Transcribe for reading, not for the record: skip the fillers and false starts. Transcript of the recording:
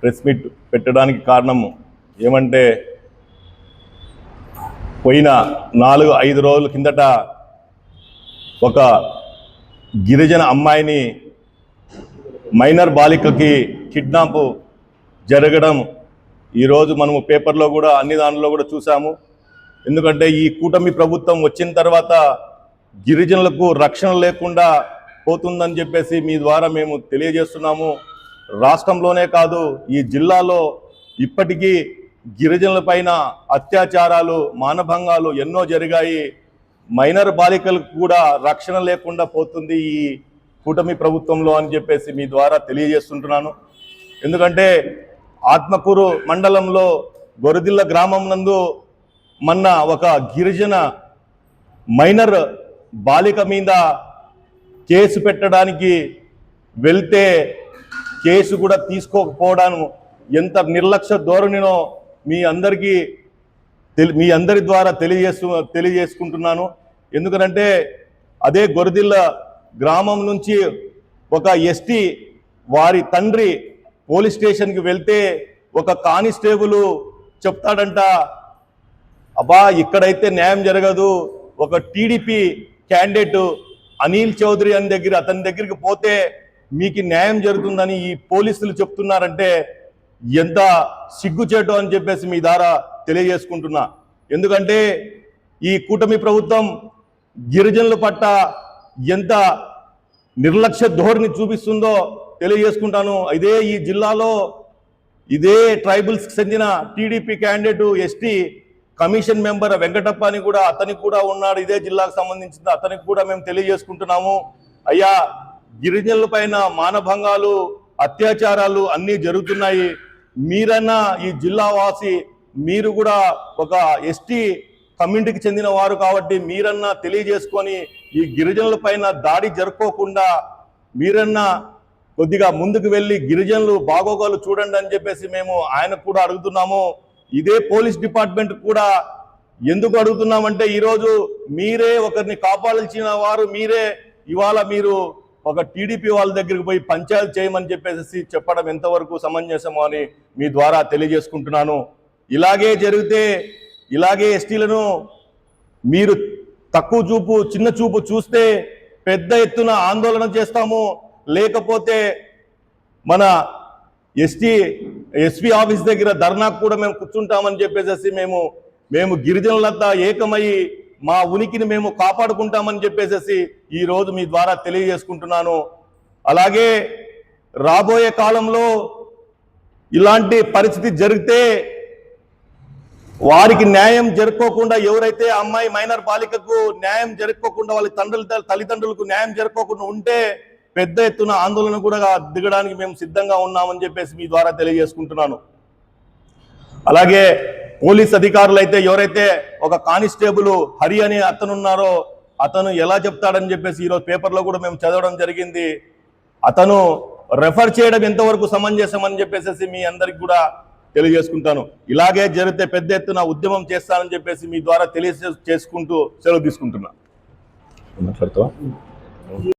Press meet పెట్టడానికి కారణం ఏమంటే పోయిన 4-5 రోజుల కిందట ఒక గిరిజన అమ్మాయిని మైనర్ బాలికకి కిడ్నాప్ జరగడం ఈరోజు మనము పేపర్లో కూడా అన్ని దానిలో కూడా చూసాము. ఎందుకంటే ఈ కూటమి ప్రభుత్వం వచ్చిన తర్వాత గిరిజనులకు రక్షణ లేకుండా పోతుందని చెప్పేసి మీ ద్వారా మేము తెలియజేస్తున్నాము. రాష్ట్రంలోనే కాదు ఈ జిల్లాలో ఇప్పటికీ గిరిజనుల పైన అత్యాచారాలు, మానభంగాలు ఎన్నో జరిగాయి. మైనర్ బాలికలకు కూడా రక్షణ లేకుండా పోతుంది ఈ కూటమి ప్రభుత్వంలో అని చెప్పేసి మీ ద్వారా తెలియజేస్తుంటున్నాను. ఎందుకంటే ఆత్మకూరు మండలంలో గొరదిల్ల గ్రామం నందు మొన్న ఒక గిరిజన మైనర్ బాలిక మీద కేసు పెట్టడానికి వెళ్తే కేసు కూడా తీసుకోకపోవడం ఎంత నిర్లక్ష్య ధోరణినో మీ అందరి ద్వారా తెలియజేసుకుంటున్నాను. ఎందుకంటే అదే గొరదిల్ల గ్రామం నుంచి ఒక ఎస్టీ వారి తండ్రి పోలీస్ స్టేషన్కి వెళ్తే ఒక కానిస్టేబుల్ చెప్తాడంట, అబ్బా ఇక్కడైతే న్యాయం జరగదు, ఒక టీడీపీ క్యాండిడేట్ అనిల్ చౌదరి అతని దగ్గరికి పోతే మీకు న్యాయం జరుగుతుందని ఈ పోలీసులు చెప్తున్నారంటే ఎంత సిగ్గుచేటు అని చెప్పేసి మీ ద్వారా తెలియజేసుకుంటున్నా. ఎందుకంటే ఈ కూటమి ప్రభుత్వం గిరిజనుల పట్ల ఎంత నిర్లక్ష్య ధోరణి చూపిస్తుందో తెలియజేసుకుంటాను. ఈ జిల్లాలో ఇదే ట్రైబల్స్కి చెందిన TDP candidate ST commission member Venkatappa అని కూడా అతనికి కూడా ఉన్నాడు, ఇదే జిల్లాకు సంబంధించిన అతనికి కూడా మేము తెలియజేసుకుంటున్నాము. అయ్యా గిరిజనుల పైన మానభంగాలు, అత్యాచారాలు అన్నీ జరుగుతున్నాయి. మీరన్నా ఈ జిల్లా వాసి, మీరు కూడా ఒక ఎస్టీ కమ్యూనిటీకి చెందిన వారు కాబట్టి మీరన్నా తెలియజేసుకొని ఈ గిరిజనుల పైన దాడి జరుపుకోకుండా మీరన్నా కొద్దిగా ముందుకు వెళ్ళి గిరిజనులు బాగోగాలు చూడండి అని చెప్పేసి మేము ఆయనకు కూడా అడుగుతున్నాము. ఇదే పోలీస్ డిపార్ట్మెంట్ కూడా ఎందుకు అడుగుతున్నామంటే ఈరోజు మీరే ఒకరిని కాపాడాల్సిన వారు మీరే, ఇవాళ మీరు ఒక టీడీపీ వాళ్ళ దగ్గరికి పోయి పంచాయతీ చేయమని చెప్పేసి చెప్పడం ఎంతవరకు సమంజసమో అని మీ ద్వారా తెలియజేసుకుంటున్నాను. ఇలాగే జరిగితే ఇలాగే ఎస్టీలను మీరు తక్కువ చూపు, చిన్న చూపు చూస్తే పెద్ద ఎత్తున ఆందోళన చేస్తాము. లేకపోతే మన ఎస్పీ ఆఫీస్ దగ్గర ధర్నాకు కూడా మేము కూర్చుంటామని చెప్పేసి మేము గిరిజనులంతా ఏకమై మా ఉనికిని మేము కాపాడుకుంటామని చెప్పేసి ఈరోజు మీ ద్వారా తెలియజేసుకుంటున్నాను. అలాగే రాబోయే కాలంలో ఇలాంటి పరిస్థితి జరిగితే వారికి న్యాయం జరుపుకోకుండా, ఎవరైతే అమ్మాయి మైనర్ బాలికకు న్యాయం జరుపుకోకుండా వాళ్ళ తల్లిదండ్రులకు న్యాయం జరుపుకోకుండా ఉంటే పెద్ద ఎత్తున ఆందోళన కూడా దిగడానికి మేము సిద్ధంగా ఉన్నామని చెప్పేసి మీ ద్వారా తెలియజేసుకుంటున్నాను. అలాగే పోలీస్ అధికారులు అయితే ఎవరైతే ఒక కానిస్టేబుల్ హరి అని అతనున్నారో అతను ఎలా చెప్తాడని చెప్పేసి ఈరోజు పేపర్లో కూడా మేము చదవడం జరిగింది. అతను రెఫర్ చేయడం ఎంతవరకు సమంజసమని చెప్పేసి మీ అందరికి కూడా తెలియజేసుకుంటాను. ఇలాగే జరిగితే పెద్ద ఎత్తున ఉద్యమం చేస్తానని చెప్పేసి మీ ద్వారా తెలియజేసుకుంటూ సెలవు తీసుకుంటున్నా.